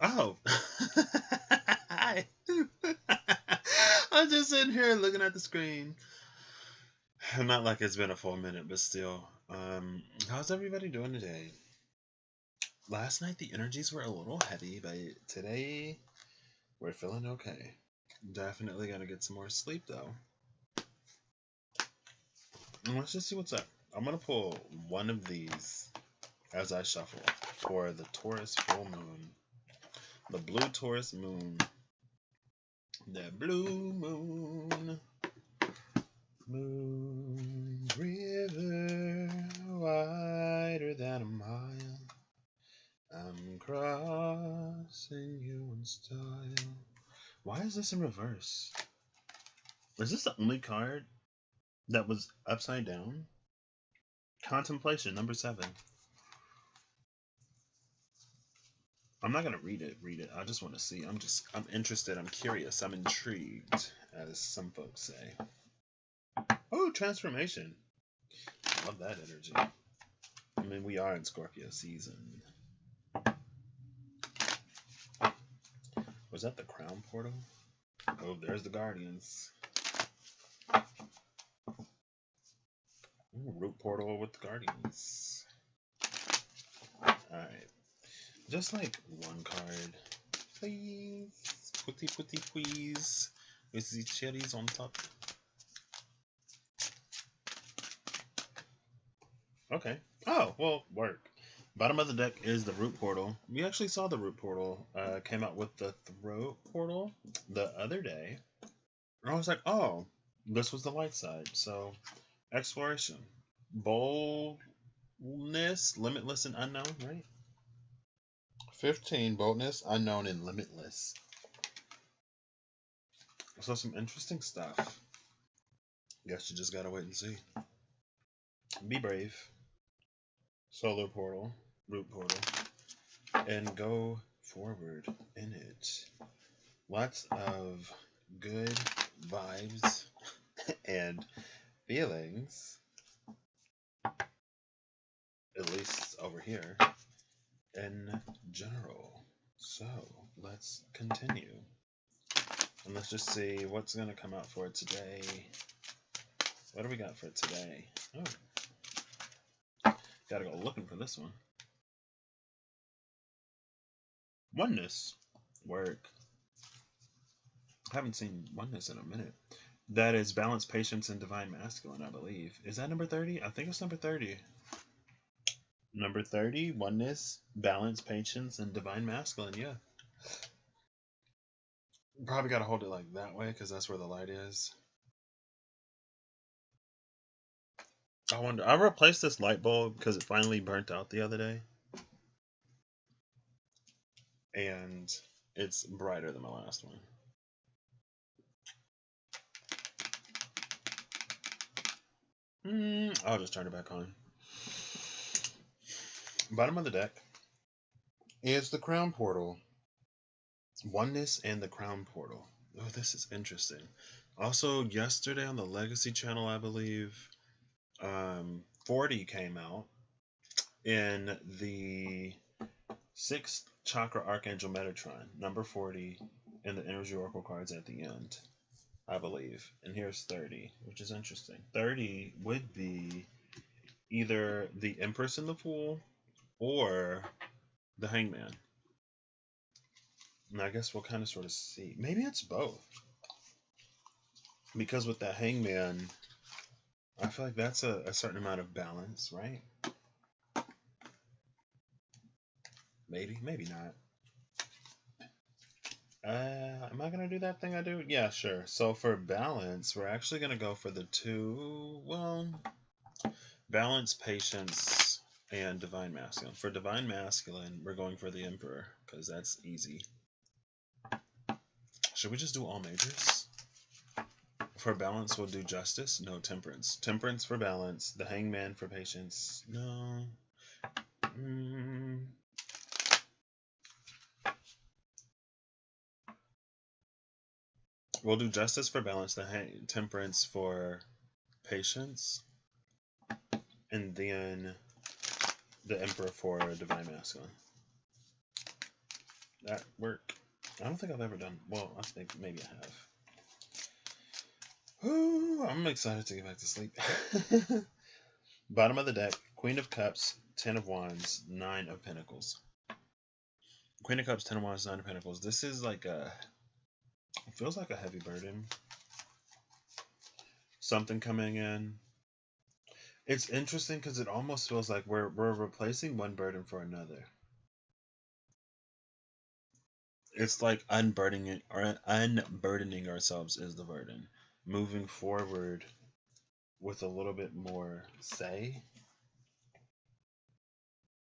Oh. Hi. I'm just sitting here looking at the screen. Not like it's been a full minute, but still. How's everybody doing today? Last night the energies were a little heavy, but today we're feeling okay. Definitely gonna get some more sleep though. And let's just see what's up. I'm gonna pull one of these as I shuffle for the Taurus full moon. The blue Taurus moon. The blue moon. Moon river wider than a mile. I'm crossing you in style. Why is this in reverse? Is this the only card that was upside down? Contemplation, number 7. I'm not gonna read it. Read it. I just want to see. I'm interested. I'm curious. I'm intrigued, as some folks say. Oh, transformation. I love that energy. I mean, we are in Scorpio season. Was that the crown portal? Oh, there's the Guardians. Ooh, root portal with the Guardians. Alright. Just like one card. Please. Putty please. With the cherries on top. Okay. Oh, well, work. Bottom of the deck is the root portal. We actually saw the root portal. Came out with the throat portal the other day. And I was like, oh, this was the light side. So, exploration. Boldness, limitless, and unknown, right? 15, boldness, unknown, and limitless. So, some interesting stuff. Guess you just gotta wait and see. Be brave. Solar portal, root portal, and go forward in it. Lots of good vibes and feelings, at least over here, in general. So let's continue. And let's just see what's going to come out for it today. What do we got for today? Oh, gotta go looking for this one. Oneness. Work. I haven't seen oneness in a minute. That is balance, patience, and divine masculine, I believe. Is that number 30? I think it's number 30. Number 30, oneness, balance, patience, and divine masculine. Yeah. Probably got to hold it like that way because that's where the light is. I wonder. I replaced this light bulb because it finally burnt out the other day. And it's brighter than my last one. I'll just turn it back on. Bottom of the deck is the crown portal. Oneness and the crown portal. Oh, this is interesting. Also, yesterday on the Legacy channel, I believe, 40 came out in the 6th chakra archangel Metatron, number 40, and the energy oracle cards at the end, I believe. And here's 30, which is interesting. 30 would be either the Empress in the Fool or the Hangman. And I guess we'll kind of sort of see. Maybe it's both. Because with the Hangman, I feel like that's a certain amount of balance, right? Maybe, maybe not. Am I gonna do that thing I do? Yeah, sure. So for balance, we're actually gonna go for the two. Well, balance, patience, and divine masculine. For divine masculine, we're going for the emperor because that's easy. Should we just do all majors? For balance, we'll do justice. No, temperance. Temperance for balance. The hangman for patience. No. We'll do justice for balance. The temperance for patience. And then the emperor for divine masculine. at work. I don't think I've ever done. Well, I think maybe I have. Ooh, I'm excited to get back to sleep. Bottom of the deck: Queen of Cups, Ten of Wands, Nine of Pentacles. Queen of Cups, Ten of Wands, Nine of Pentacles. This is like a. It feels like a heavy burden. Something coming in. It's interesting because it almost feels like we're replacing one burden for another. It's like unburdening ourselves is the burden. Moving forward with a little bit more say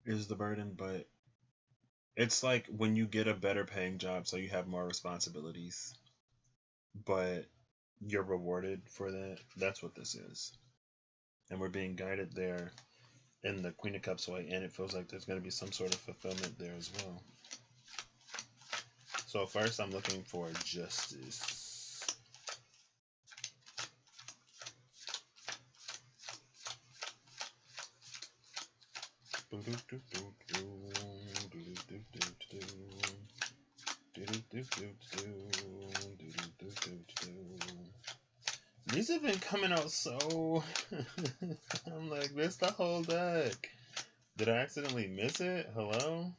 is the burden, but it's like when you get a better paying job, so you have more responsibilities, but you're rewarded for that. That's what this is. And we're being guided there in the Queen of Cups way, and it feels like there's going to be some sort of fulfillment there as well. So first I'm looking for justice. These have been coming out so... I'm like, missed the whole deck. Did I accidentally miss it? Hello?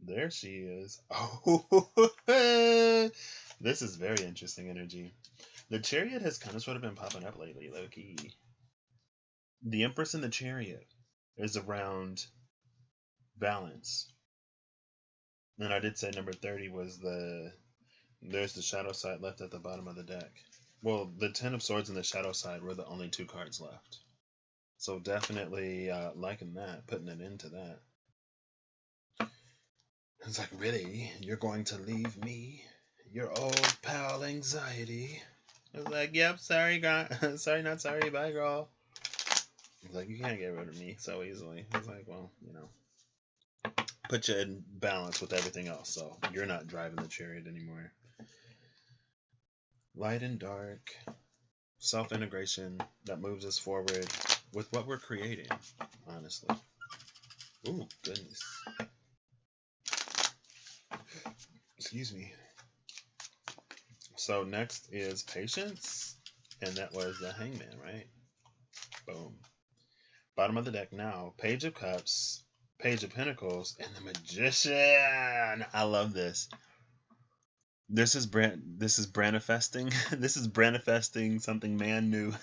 There she is. Oh, this is very interesting energy. The Chariot has kind of sort of been popping up lately, low-key. The Empress and the Chariot is around balance. And I did say number 30 was there's the shadow side left at the bottom of the deck. Well, the Ten of Swords and the shadow side were the only two cards left. So definitely liking that, putting an end to that. It's like, really? You're going to leave me? Your old pal anxiety? I was like, yep, sorry, sorry, not sorry, bye, girl. I was like, you can't get rid of me so easily. I was like, well, you know, put you in balance with everything else, so you're not driving the Chariot anymore. Light and dark, self-integration that moves us forward with what we're creating, honestly. Ooh, goodness. Excuse me. So next is patience, and that was the Hangman, right? Boom. Bottom of the deck now, Page of Cups, Page of Pentacles, and the Magician. I love this. This is manifesting. This is manifesting something man new.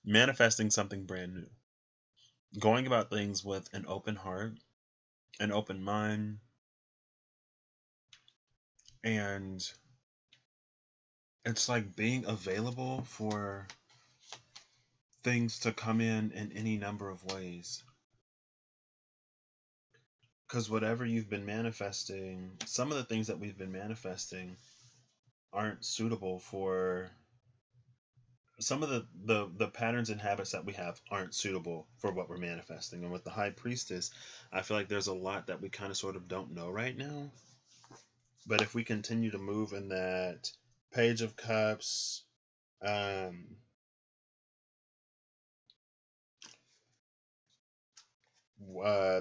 Manifesting something brand new. Going about things with an open heart, an open mind, and it's like being available for things to come in any number of ways. Because whatever you've been manifesting, some of the things that we've been manifesting aren't suitable for some of the patterns and habits that we have aren't suitable for what we're manifesting. And with the High Priestess, I feel like there's a lot that we kind of sort of don't know right now. But if we continue to move in that Page of Cups,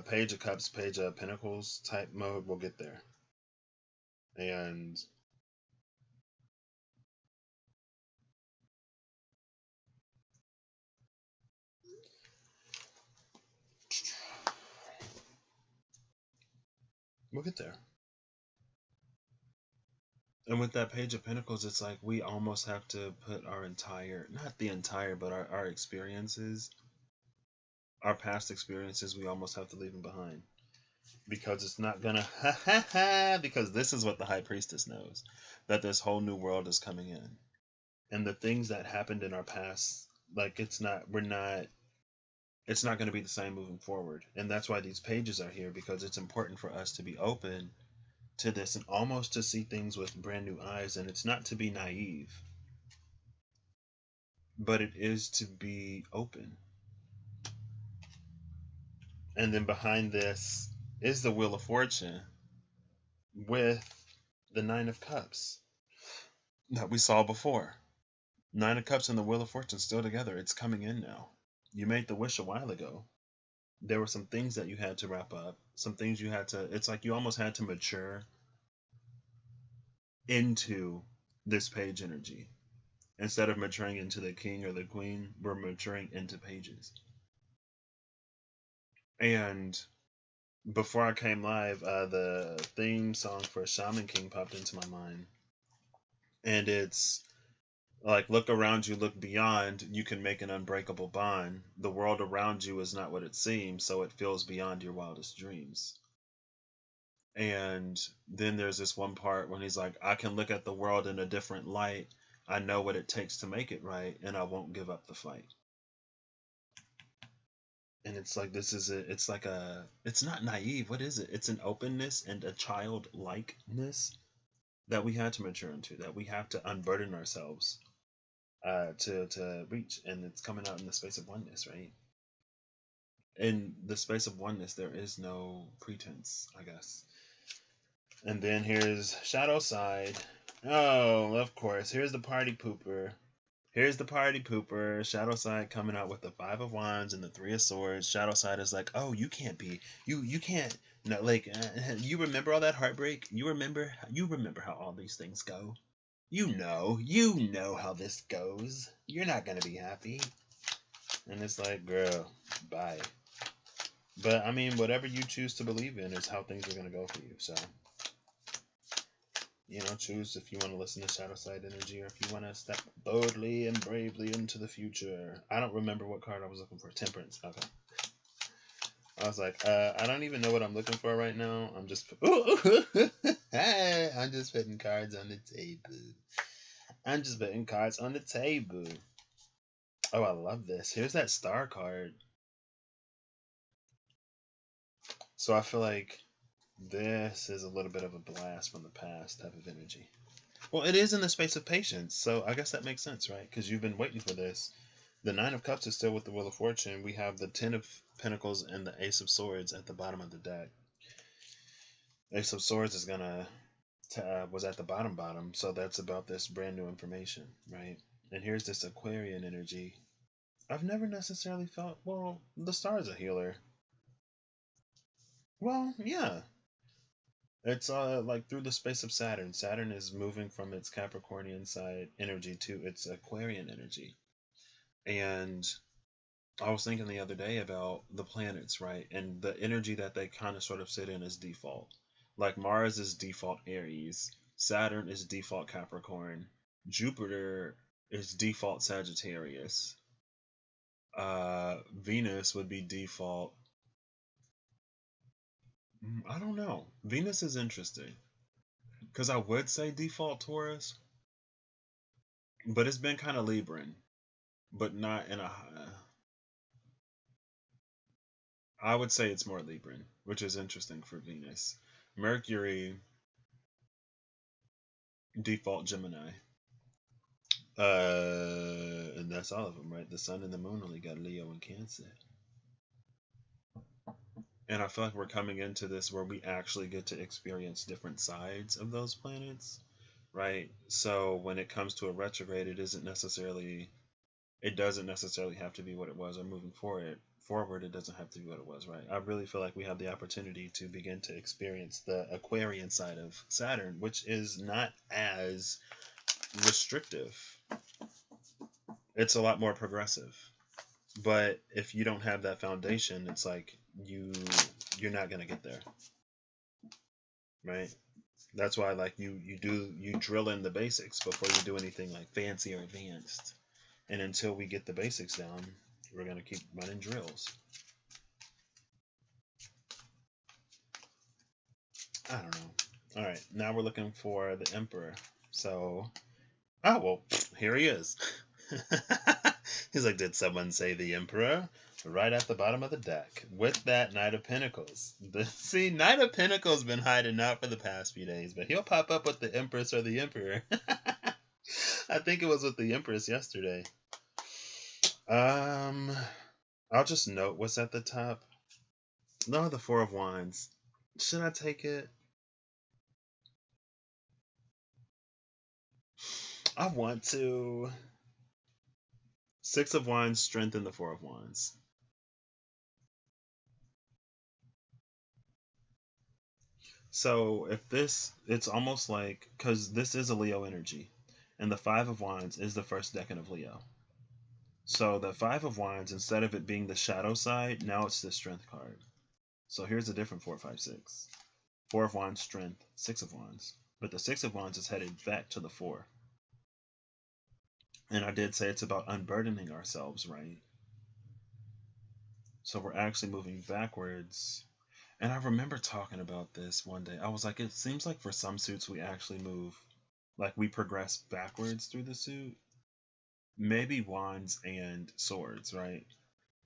Page of Cups, Page of Pentacles type mode, we'll get there. And we'll get there. And with that Page of Pentacles, it's like we almost have to put our entire, not the entire, but our experiences, our past experiences, we almost have to leave them behind. Because it's not gonna, because this is what the High Priestess knows, that this whole new world is coming in. And the things that happened in our past, like it's not going to be the same moving forward. And that's why these pages are here, because it's important for us to be open to this and almost to see things with brand new eyes. And it's not to be naive, but it is to be open. And then behind this is the Wheel of Fortune with the Nine of Cups that we saw before. Nine of Cups and the Wheel of Fortune still together. It's coming in now. You made the wish a while ago. there were some things that you had to wrap up, some things you had to, it's like you almost had to mature into this page energy. Instead of maturing into the king or the queen, we're maturing into pages. And before I came live, the theme song for Shaman King popped into my mind. And it's like, look around you, look beyond, you can make an unbreakable bond. The world around you is not what it seems, so it feels beyond your wildest dreams. And then there's this one part when he's like, I can look at the world in a different light. I know what it takes to make it right, and I won't give up the fight. And it's like, this is a, it's like a, it's not naive. What is it? It's an openness and a childlikeness that we had to mature into, that we have to unburden ourselves to reach. And it's coming out in the space of oneness, right? In the space of oneness, there is no pretense, I guess. And then here's Shadow Side. Oh, of course. Here's the party pooper. Here's the party pooper. Shadow Side coming out with the Five of Wands and the Three of Swords. Shadow Side is like, oh, you can't be, you can't. No, like, you remember all that heartbreak? You remember how all these things go. You know how this goes. You're not gonna be happy. And it's like, girl, bye. But I mean, whatever you choose to believe in is how things are gonna go for you. So, you know, choose if you want to listen to Shadow Side energy or if you want to step boldly and bravely into the future. I don't remember what card I was looking for. Temperance. Okay. I was like, I don't even know what I'm looking for right now. I'm just I'm just putting cards on the table. I'm just putting cards on the table. Oh, I love this. Here's that star card. So I feel like this is a little bit of a blast from the past type of energy. Well, it is in the space of patience, so I guess that makes sense, right? Because you've been waiting for this. The Nine of Cups is still with the Wheel of Fortune. We have the Ten of Pentacles and the Ace of Swords at the bottom of the deck. Ace of Swords is was at the bottom, so that's about this brand new information, right? And here's this Aquarian energy. I've never necessarily felt, well, the star is a healer. Well, yeah. It's like through the space of Saturn. Saturn is moving from its Capricornian side energy to its Aquarian energy. And I was thinking the other day about the planets, right? And the energy that they kind of sort of sit in is default. Like Mars is default Aries, Saturn is default Capricorn, Jupiter is default Sagittarius, Venus would be default. I don't know. Venus is interesting because I would say default Taurus, but it's been kind of Libran, but not in a. I would say it's more Libran, which is interesting for Venus. Mercury, default Gemini. And that's all of them, right? The sun and the moon only got Leo and Cancer. And I feel like we're coming into this where we actually get to experience different sides of those planets, right? So when it comes to a retrograde, it doesn't necessarily have to be what it was, or moving forward it doesn't have to be what it was, right? I really feel like we have the opportunity to begin to experience the Aquarian side of Saturn, which is not as restrictive. It's a lot more progressive. But if you don't have that foundation, it's like you're not gonna get there, right? That's why like you drill in the basics before you do anything like fancy or advanced. And until we get the basics down, we're gonna keep running drills. I don't know. All right, now we're looking for the Emperor. So, oh well, here he is. He's like, did someone say the Emperor? Right at the bottom of the deck with that Knight of Pentacles. See, Knight of Pentacles been hiding out for the past few days, but he'll pop up with the Empress or the Emperor. I think it was with the Empress yesterday. I'll just note what's at the top. No, the Four of Wands. Should I take it? I want to. Six of Wands strengthen the Four of Wands. So if this, it's almost like, because this is a Leo energy, and the Five of Wands is the first decan of Leo. So the Five of Wands, instead of it being the shadow side, now it's the Strength card. So here's a different 4, 5, 6. Four of Wands, Strength, Six of Wands. But the Six of Wands is headed back to the Four. And I did say it's about unburdening ourselves, right? So we're actually moving backwards. And I remember talking about this one day. I was like, it seems like for some suits we actually move, like we progress backwards through the suit. Maybe wands and swords, right?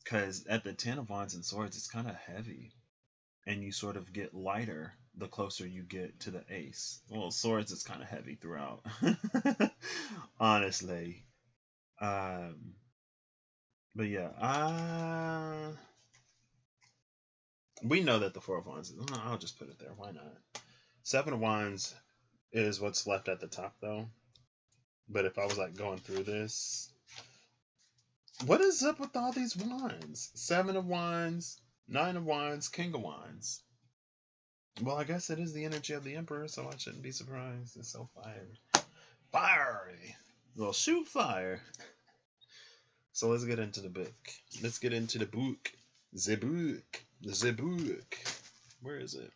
Because at the 10 of wands and swords, it's kind of heavy. And you sort of get lighter the closer you get to the ace. Well, swords is kind of heavy throughout. Honestly. Um, but yeah, we know that the Four of Wands, I'll just put it there. Why not? Seven of Wands is what's left at the top, though. But if I was like going through this, what is up with all these wands? Seven of Wands, Nine of Wands, King of Wands. Well, I guess it is the energy of the Emperor, so I shouldn't be surprised. It's so fiery. Fiery! Well, shoot fire. So let's get into the book. Let's get into the book. The book. The book. Where is it?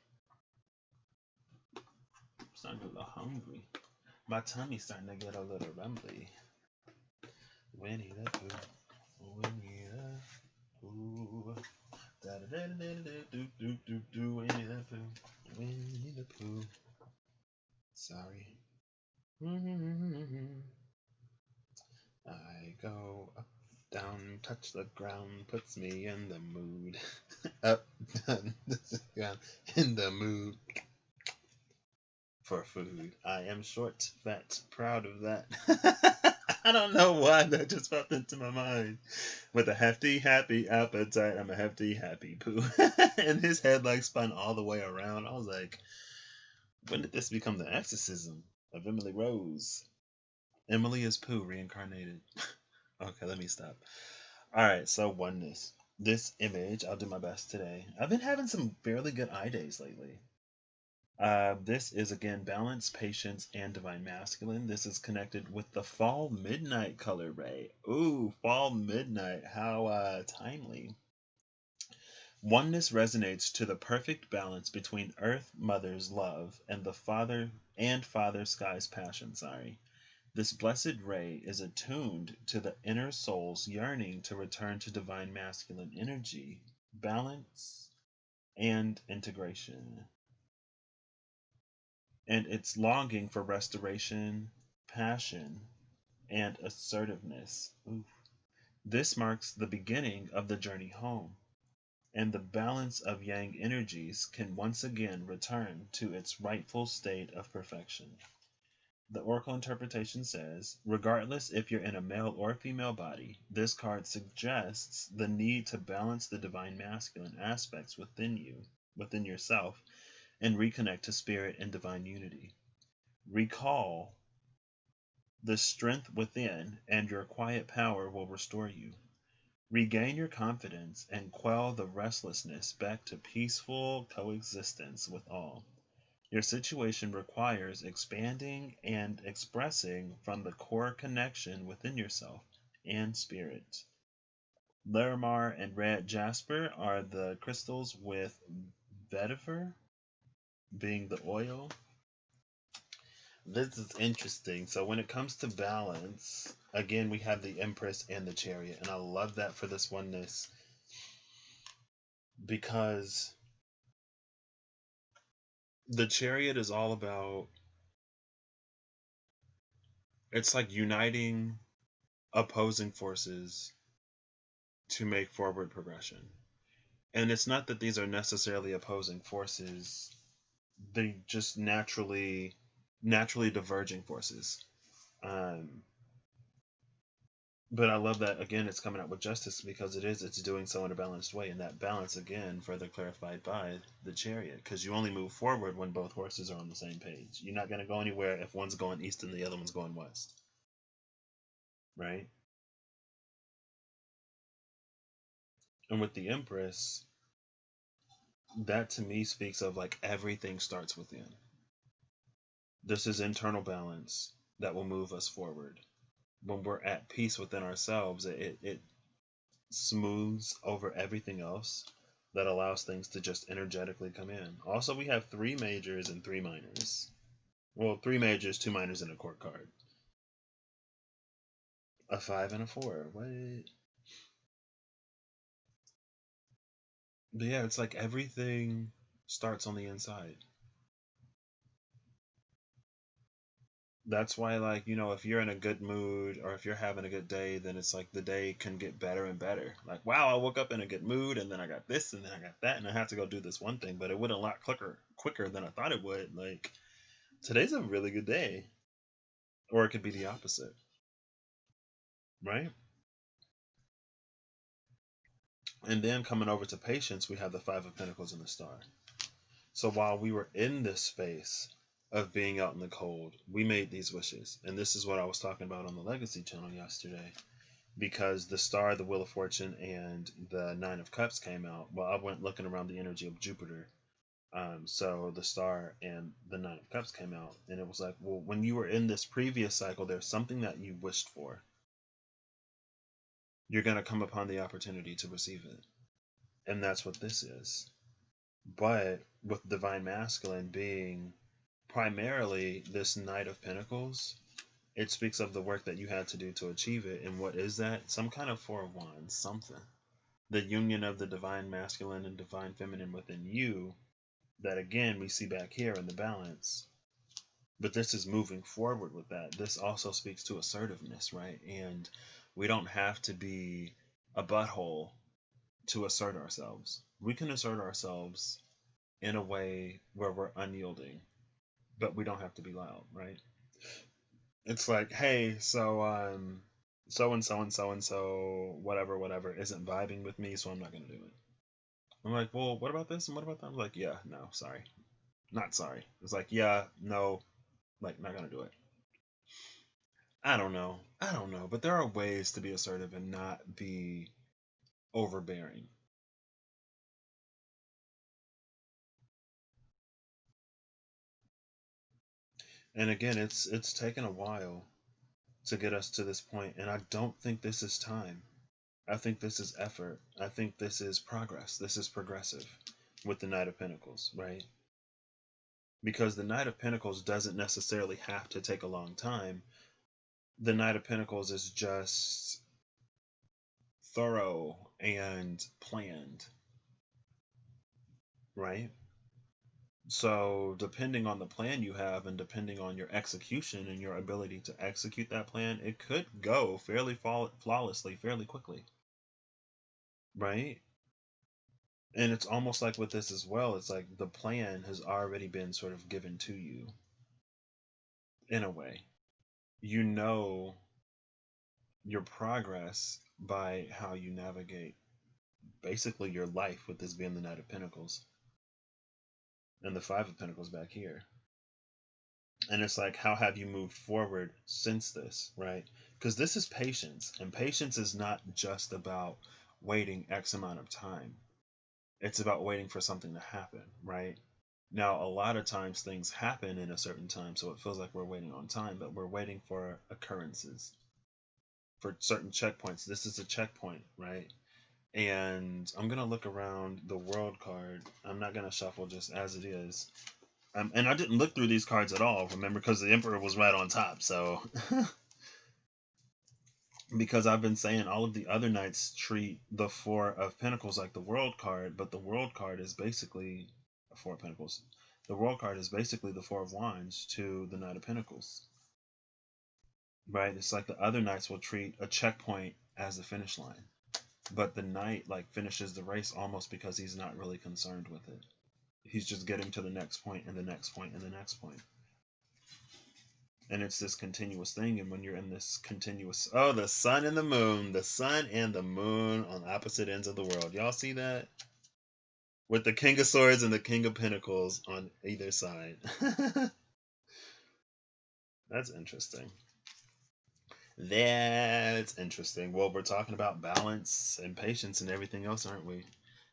I'm starting to get a little hungry. My tummy's starting to get a little rumbly. Winnie the Pooh. Winnie the Pooh. Da da da da da do do do do. Winnie the Pooh. Winnie the Pooh. Sorry. I go up, down, touch the ground, puts me in the mood. Up, down, touch the ground, in the mood for food. I am short, fat, proud of that. I don't know why that just popped into my mind. With a hefty, happy appetite, I'm a hefty, happy poo. And his head like spun all the way around. I was like, when did this become the exorcism of Emily Rose? Emily is Pooh reincarnated. Okay, let me stop. Alright, so oneness. This image, I'll do my best today. I've been having some fairly good eye days lately. This is again balance, patience, and divine masculine. This is connected with the fall midnight color ray. Ooh, fall midnight. How timely. Oneness resonates to the perfect balance between Earth Mother's love and the Father Sky's passion. This blessed ray is attuned to the inner soul's yearning to return to divine masculine energy, balance, and integration. And its longing for restoration, passion, and assertiveness. Oof. This marks the beginning of the journey home, and the balance of yang energies can once again return to its rightful state of perfection. The oracle interpretation says, regardless if you're in a male or female body, this card suggests the need to balance the divine masculine aspects within you, within yourself, and reconnect to spirit and divine unity. Recall the strength within, and your quiet power will restore you. Regain your confidence and quell the restlessness back to peaceful coexistence with all. Your situation requires expanding and expressing from the core connection within yourself and spirit. Larimar and red jasper are the crystals, with vetiver being the oil. This is interesting. So when it comes to balance, again, we have the Empress and the Chariot. And I love that for this oneness, because the Chariot is all about, it's like uniting opposing forces to make forward progression. And it's not that these are necessarily opposing forces, they just naturally diverging forces. But I love that, again, it's coming out with justice, because it's doing so in a balanced way. And that balance, again, further clarified by the Chariot, because you only move forward when both horses are on the same page. You're not going to go anywhere if one's going east and the other one's going west. Right? And with the Empress, that to me speaks of like everything starts within. This is internal balance that will move us forward. When we're at peace within ourselves, it smooths over everything else that allows things to just energetically come in. Also, we have three majors and three minors. Well, three majors, two minors, and a court card. A five and a four. What? But yeah, it's like everything starts on the inside. That's why, like, if you're in a good mood or if you're having a good day, then it's like the day can get better and better. Like, wow, I woke up in a good mood, and then I got this, and then I got that, and I have to go do this one thing, but it went a lot quicker than I thought it would. Like, today's a really good day. Or it could be the opposite, right? And then coming over to patience, we have the Five of Pentacles and the Star. So while we were in this space of being out in the cold, we made these wishes. And this is what I was talking about on the Legacy channel yesterday. Because the Star, the Wheel of Fortune, and the Nine of Cups came out. Well, I went looking around the energy of Jupiter. So the Star and the Nine of Cups came out. And it was like, well, when you were in this previous cycle, there's something that you wished for. You're going to come upon the opportunity to receive it. And that's what this is. But with Divine Masculine being primarily this Knight of Pentacles, it speaks of the work that you had to do to achieve it. And what is that? Some kind of Four of Wands, something. The union of the Divine Masculine and Divine Feminine within you, that again we see back here in the balance. But this is moving forward with that. This also speaks to assertiveness, right? And we don't have to be a butthole to assert ourselves. We can assert ourselves in a way where we're unyielding, but we don't have to be loud, right? It's like, hey, so and so and so and so whatever isn't vibing with me, so I'm not gonna do it. I'm like, well, what about this and what about that? I'm like, yeah, no, sorry, not sorry. It's like, yeah, no, like, not gonna do it. I don't know, but there are ways to be assertive and not be overbearing. And again, it's taken a while to get us to this point, and I don't think this is time. I think this is effort. I think this is progress. This is progressive with the Knight of Pentacles, right? Because the Knight of Pentacles doesn't necessarily have to take a long time. The Knight of Pentacles is just thorough and planned, right? So, depending on the plan you have and depending on your execution and your ability to execute that plan, it could go fairly flawlessly, fairly quickly, right? And it's almost like with this as well, it's like the plan has already been sort of given to you in a way. You know your progress by how you navigate basically your life, with this being the Knight of Pentacles and the Five of Pentacles back here. And it's like, how have you moved forward since this, right? Because this is patience, and patience is not just about waiting X amount of time. It's about waiting for something to happen, right? Now, a lot of times things happen in a certain time, so it feels like we're waiting on time, but we're waiting for occurrences, for certain checkpoints. This is a checkpoint, right? And I'm going to look around the World card. I'm not going to shuffle just as it is. And I didn't look through these cards at all, remember, because the Emperor was right on top, so... because I've been saying all of the other knights treat the Four of Pentacles like the World card, but the World card is basically Four of Pentacles. The World card is basically the Four of Wands to the Knight of Pentacles, right? It's like the other knights will treat a checkpoint as the finish line, but the knight like finishes the race almost because he's not really concerned with it. He's just getting to the next point and the next point and the next point. And it's this continuous thing. And when you're in this continuous, oh, the sun and the moon on opposite ends of the world. Y'all see that? With the King of Swords and the King of Pentacles on either side. That's interesting. That's interesting. Well, we're talking about balance and patience and everything else, aren't we?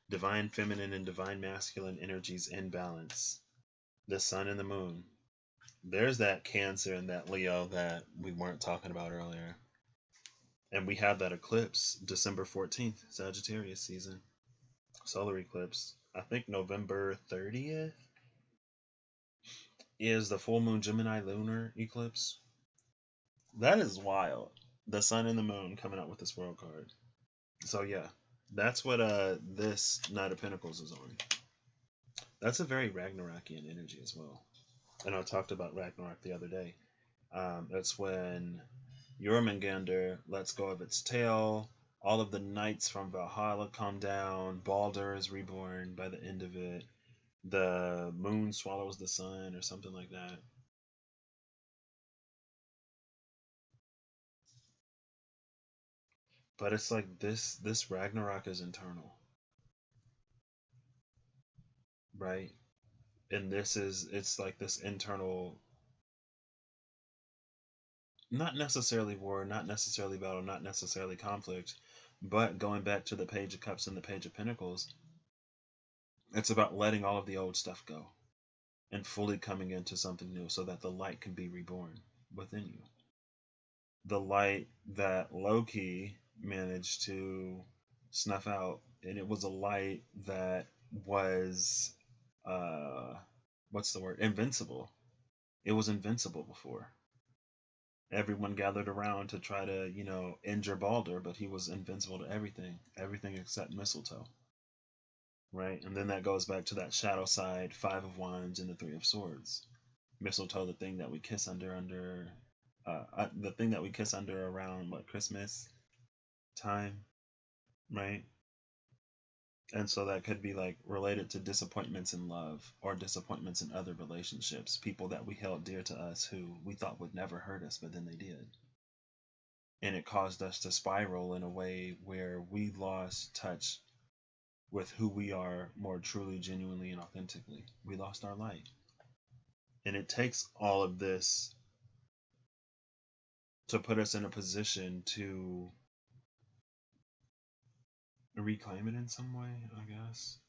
Divine feminine and divine masculine energies in balance. The sun and the moon. There's that Cancer and that Leo that we weren't talking about earlier. And we have that eclipse December 14th, Sagittarius season. Solar eclipse. I think November 30th is the full moon Gemini lunar eclipse. That is wild. The sun and the moon coming out with this world card. So yeah, that's what this Knight of Pentacles is on. That's a very Ragnarokian energy as well. And I talked about Ragnarok the other day. That's when Jormungandr lets go of its tail. All of the knights from Valhalla come down. Baldur is reborn by the end of it. The moon swallows the sun, or something like that. But it's like this Ragnarok is internal, right? And it's like this internal, not necessarily war, not necessarily battle, not necessarily conflict, but going back to the Page of Cups and the Page of Pentacles, it's about letting all of the old stuff go and fully coming into something new so that the light can be reborn within you. The light that Loki managed to snuff out, and it was a light that was what's the word? Invincible. It was invincible before. Everyone gathered around to try to, injure Baldur, but he was invincible to everything except mistletoe. Right? And then that goes back to that shadow side, Five of Wands and the Three of Swords. Mistletoe, the thing that we kiss under the thing that we kiss under around Christmas time, right? And so that could be like related to disappointments in love or disappointments in other relationships, people that we held dear to us who we thought would never hurt us, but then they did. And it caused us to spiral in a way where we lost touch with who we are more truly, genuinely, and authentically. We lost our light. And it takes all of this to put us in a position to reclaim it in some way, I guess,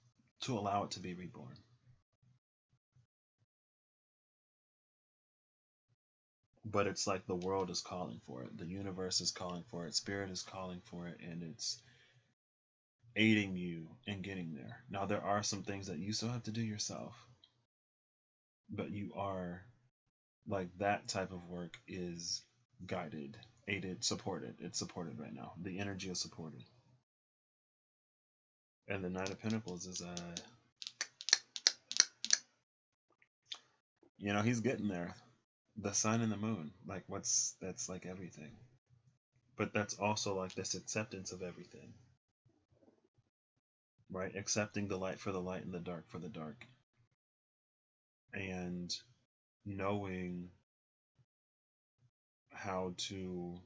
to allow it to be reborn. But it's like the world is calling for it, the universe is calling for it, spirit is calling for it, and it's aiding you in getting there. Now, there are some things that you still have to do yourself, but you are, like, that type of work is guided, aided, supported. It's supported right now. The energy is supported. And the Knight of Pentacles is he's getting there. The sun and the moon, like, that's like everything. But that's also like this acceptance of everything, right? Accepting the light for the light and the dark for the dark. And knowing how to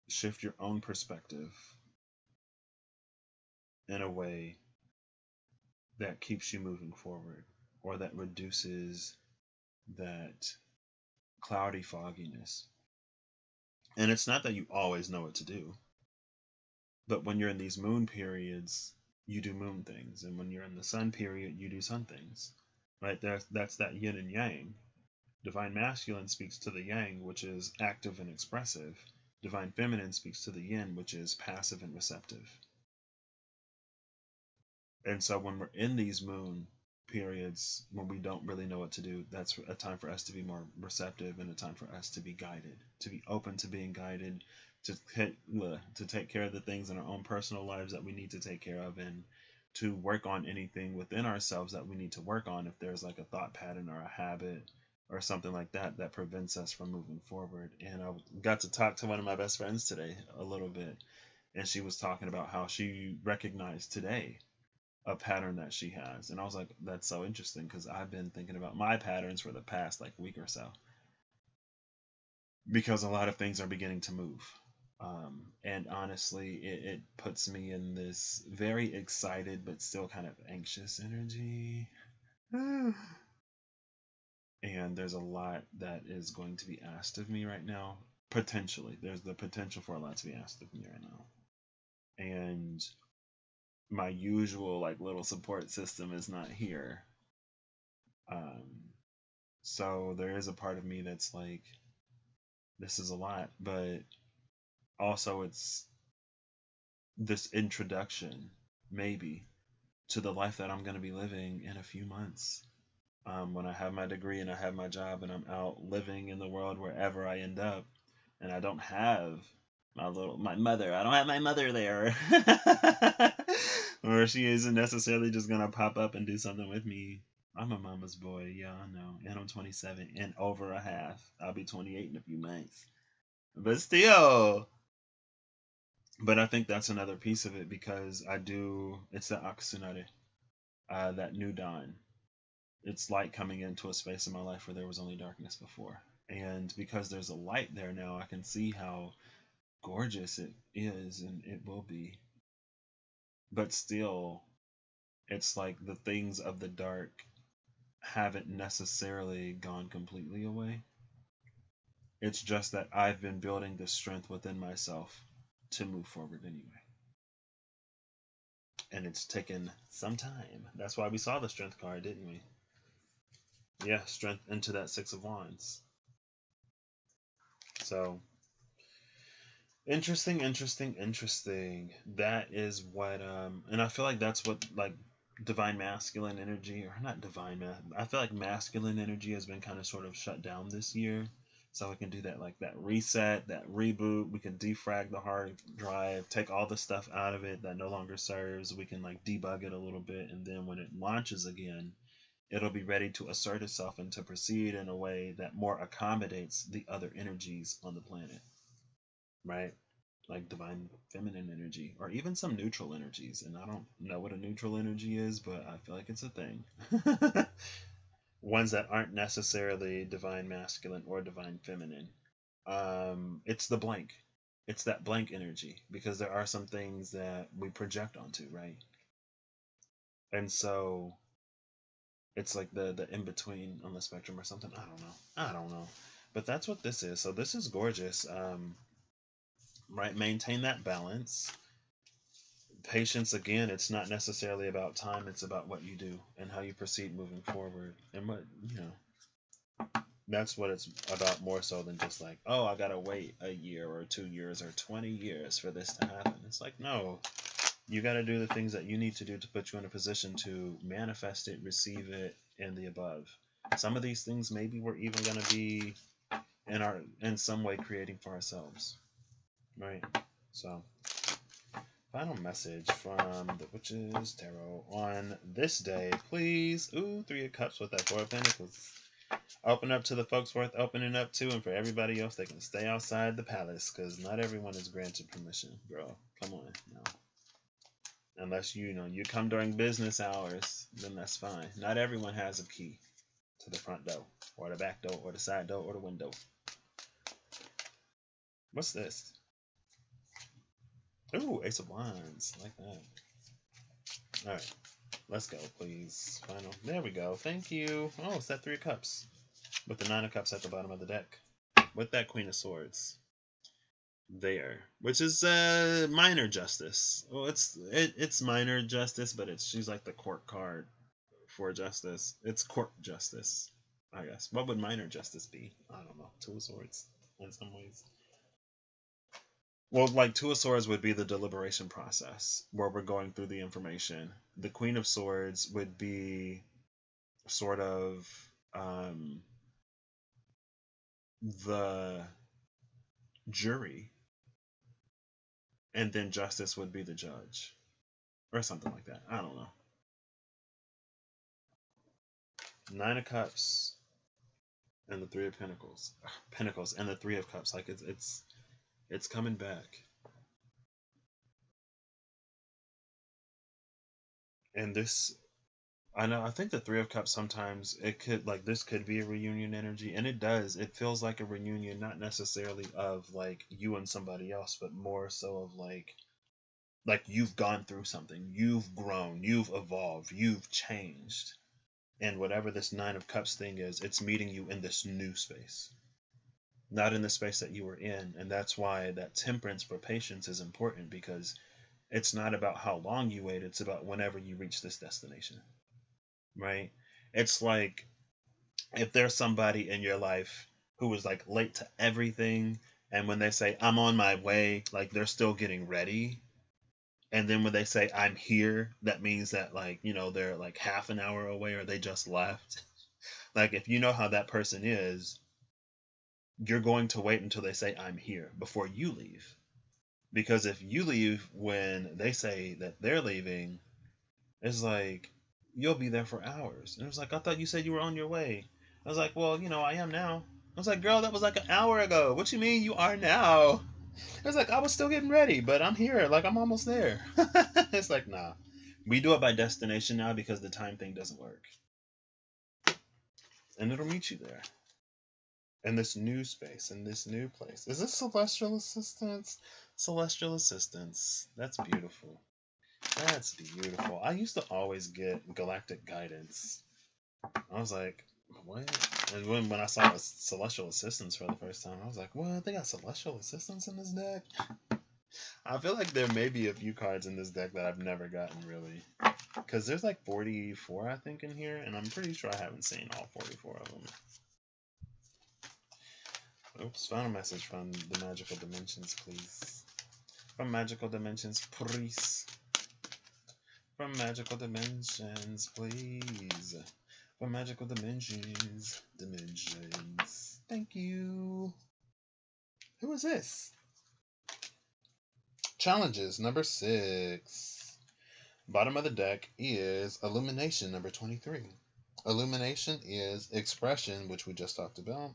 shift your own perspective in a way that keeps you moving forward, or that reduces that cloudy fogginess. And it's not that you always know what to do, but when you're in these moon periods, you do moon things, and when you're in the sun period, you do sun things, right? That's that yin and yang. Divine masculine speaks to the yang, which is active and expressive. Divine feminine speaks to the yin, which is passive and receptive. And so when we're in these moon periods, when we don't really know what to do, that's a time for us to be more receptive, and a time for us to be guided, to be open to being guided, to take care of the things in our own personal lives that we need to take care of, and to work on anything within ourselves that we need to work on if there's like a thought pattern or a habit or something like that that prevents us from moving forward. And I got to talk to one of my best friends today a little bit, and she was talking about how she recognized today a pattern that she has. And I was like, that's so interesting, because I've been thinking about my patterns for the past like week or so, because a lot of things are beginning to move. And honestly, it puts me in this very excited but still kind of anxious energy. And there's a lot that is going to be asked of me right now. Potentially. There's the potential for a lot to be asked of me right now. And my usual like little support system is not here. Um, so there is a part of me that's like, this is a lot, but also it's this introduction, maybe, to the life that I'm going to be living in a few months. When I have my degree and I have my job and I'm out living in the world wherever I end up, and I don't have my mother. I don't have my mother there, or she isn't necessarily just gonna pop up and do something with me. I'm a mama's boy, yeah, I know, and I'm 27 and over a half. I'll be 28 in a few months, but still. But I think that's another piece of it because I do. It's the Aksunare, that new dawn. It's light coming into a space in my life where there was only darkness before. And because there's a light there now, I can see how gorgeous it is and it will be. But still, it's like the things of the dark haven't necessarily gone completely away. It's just that I've been building the strength within myself to move forward anyway. And it's taken some time. That's why we saw the strength card, didn't we? Yeah, strength into that Six of Wands. So interesting, interesting, interesting. That is what and I feel like that's what like divine masculine energy, or not divine I feel like masculine energy has been kind of sort of shut down this year. So we can do that, like that reset, that reboot. We can defrag the hard drive, take all the stuff out of it that no longer serves. We can like debug it a little bit, and then when it launches again, it'll be ready to assert itself and to proceed in a way that more accommodates the other energies on the planet, right? Like divine feminine energy, or even some neutral energies. And I don't know what a neutral energy is, but I feel like it's a thing. Ones that aren't necessarily divine masculine or divine feminine. It's the blank. It's that blank energy because there are some things that we project onto, right? And so it's like the in between on the spectrum or something. I don't know. I don't know. But that's what this is. So this is gorgeous. Right? Maintain that balance. Patience, again, it's not necessarily about time, it's about what you do and how you proceed moving forward. And what, that's what it's about more so than just like, oh, I gotta wait a year or 2 years or 20 years for this to happen. It's like, no, you gotta do the things that you need to do to put you in a position to manifest it, receive it, and the above. Some of these things maybe we're even gonna be in some way creating for ourselves, right? So final message from the Witches Tarot on this day, please. Ooh, Three of Cups with that Four of Pentacles. Open up to the folks worth opening up to, and for everybody else, they can stay outside the palace, because not everyone is granted permission, bro. Come on, no. Unless you come during business hours, then that's fine. Not everyone has a key to the front door, or the back door, or the side door, or the window. What's this? Ooh, Ace of Wands, like that. All right, let's go, please. Final. There we go. Thank you. Oh, it's that Three of Cups with the Nine of Cups at the bottom of the deck, with that Queen of Swords there, which is minor justice. Well, it's minor justice, but she's like the court card for justice. It's court justice, I guess. What would minor justice be? I don't know. Two of Swords in some ways. Well, like Two of Swords would be the deliberation process where we're going through the information. The Queen of Swords would be sort of the jury, and then justice would be the judge, or something like that. I don't know. Nine of Cups and the Three of Pentacles and the Three of Cups. Like it's coming back. And this, I know, I think the Three of Cups sometimes this could be a reunion energy, and it does. It feels like a reunion, not necessarily of like you and somebody else, but more so of like you've gone through something, you've grown, you've evolved, you've changed. And whatever this Nine of Cups thing is, it's meeting you in this new space, not in the space that you were in. And that's why that temperance for patience is important, because It's not about how long you wait, it's about whenever you reach this destination, right? It's like if there's somebody in your life who is like late to everything, and when they say, I'm on my way, like they're still getting ready. And then when they say, I'm here, that means that, like, they're like half an hour away or they just left. Like, if you know how that person is, you're going to wait until they say, I'm here before you leave. Because if you leave when they say that they're leaving, it's like you'll be there for hours. And it was like, I thought you said you were on your way. I was like, well, I am now. I was like, girl, that was like an hour ago. What you mean you are now? It was like, I was still getting ready, but I'm here. Like, I'm almost there. It's like, nah. We do it by destination now because the time thing doesn't work. And it'll meet you there. In this new space, in this new place. Is this celestial assistance? Celestial assistance. That's beautiful. That's beautiful. I used to always get galactic guidance. I was like, what? And when I saw celestial assistance for the first time, I was like, what? They got celestial assistance in this deck? I feel like there may be a few cards in this deck that I've never gotten, really. Because there's like 44, I think, in here, and I'm pretty sure I haven't seen all 44 of them. Oops, found a message from the Magical Dimensions, please. From Magical Dimensions, please. From Magical Dimensions, please. From Magical Dimensions, Thank you. Who is this? Challenges, number 6. Bottom of the deck is Illumination, number 23. Illumination is expression, which we just talked about.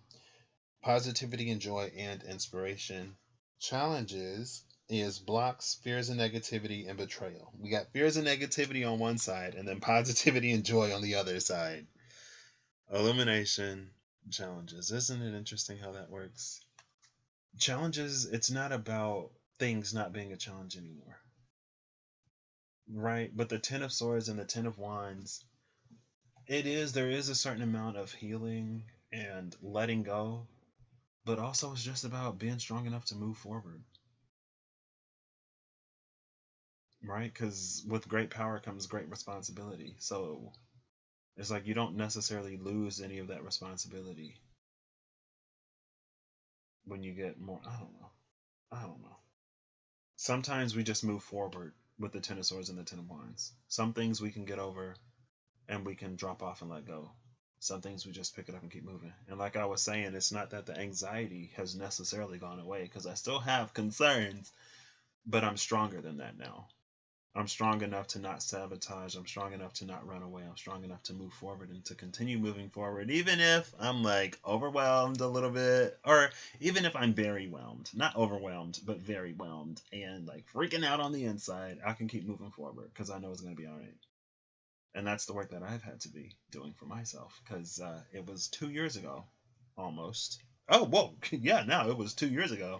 Positivity and joy and inspiration. Challenges is blocks, fears and negativity, and betrayal. We got fears and negativity on one side, and then positivity and joy on the other side. Illumination, challenges. Isn't it interesting how that works? Challenges, it's not about things not being a challenge anymore. Right? But the Ten of Swords and the Ten of Wands, there is a certain amount of healing and letting go, but also it's just about being strong enough to move forward. Right? Because with great power comes great responsibility. So it's like you don't necessarily lose any of that responsibility when you get more. I don't know. Sometimes we just move forward with the Ten of Swords and the Ten of Wands. Some things we can get over and we can drop off and let go. Some things we just pick it up and keep moving. And like I was saying, it's not that the anxiety has necessarily gone away, because I still have concerns, but I'm stronger than that now. I'm strong enough to not sabotage. I'm strong enough to not run away. I'm strong enough to move forward and to continue moving forward, even if I'm like overwhelmed a little bit, or even if I'm very whelmed. Not overwhelmed, but very whelmed and like freaking out on the inside. I can keep moving forward because I know it's going to be all right. And that's the work that I've had to be doing for myself, because it was 2 years ago, almost. Oh, whoa. Yeah, no, it was 2 years ago.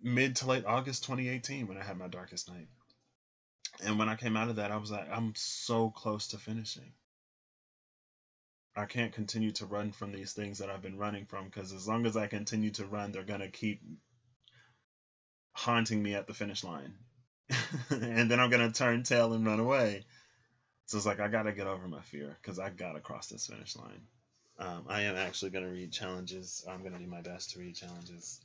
Mid to late August 2018 when I had my darkest night. And when I came out of that, I was like, I'm so close to finishing. I can't continue to run from these things that I've been running from, because as long as I continue to run, they're going to keep haunting me at the finish line. And then I'm going to turn tail and run away. So it's like, I got to get over my fear, because I got to cross this finish line. I am actually going to read challenges. I'm going to do my best to read challenges.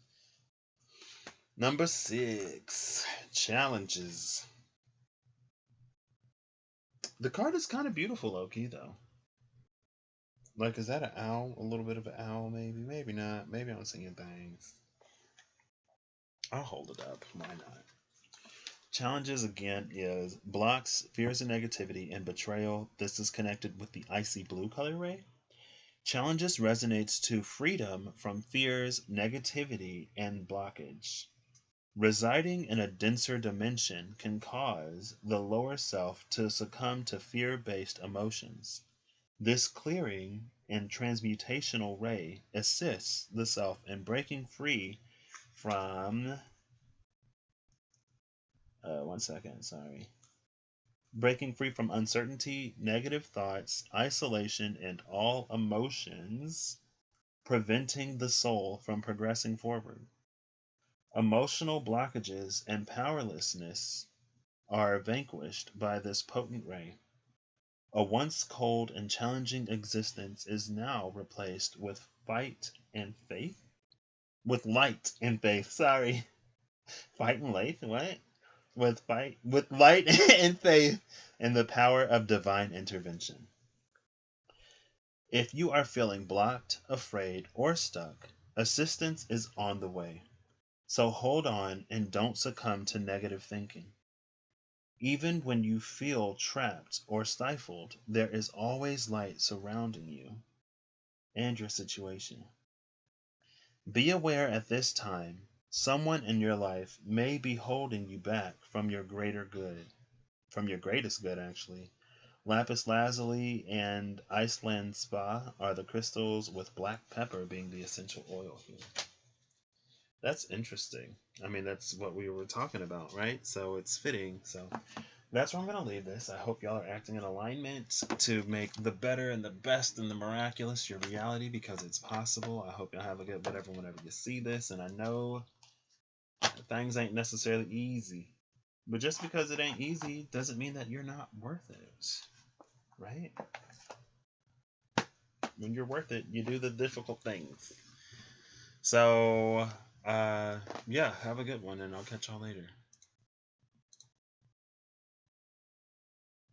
Number 6, challenges. The card is kind of beautiful, low-key, though. Like, is that an owl? A little bit of an owl, maybe? Maybe not. Maybe I'm seeing things. I'll hold it up. Why not? Challenges, again, is blocks, fears and negativity, and betrayal. This is connected with the icy blue color ray. Challenges resonates to freedom from fears, negativity, and blockage. Residing in a denser dimension can cause the lower self to succumb to fear-based emotions. This clearing and transmutational ray assists the self in breaking free from breaking free from uncertainty, negative thoughts, isolation, and all emotions, preventing the soul from progressing forward. Emotional blockages and powerlessness are vanquished by this potent ray. A once cold and challenging existence is now replaced with fight and faith. With light and faith, sorry. Fight and light? What? With light and faith and the power of divine intervention. If you are feeling blocked, afraid, or stuck, assistance is on the way. So hold on and don't succumb to negative thinking. Even when you feel trapped or stifled, there is always light surrounding you and your situation. Be aware at this time, someone in your life may be holding you back from your greater good, from your greatest good, actually. Lapis lazuli and Iceland spa are the crystals, with black pepper being the essential oil here. That's interesting. I mean, that's what we were talking about, right? So it's fitting. So that's where I'm going to leave this. I hope y'all are acting in alignment to make the better and the best and the miraculous your reality, because it's possible. I hope y'all have a good whatever whenever you see this. And I know things ain't necessarily easy. But just because it ain't easy doesn't mean that you're not worth it, right? When you're worth it, you do the difficult things. So, yeah, have a good one, and I'll catch y'all later.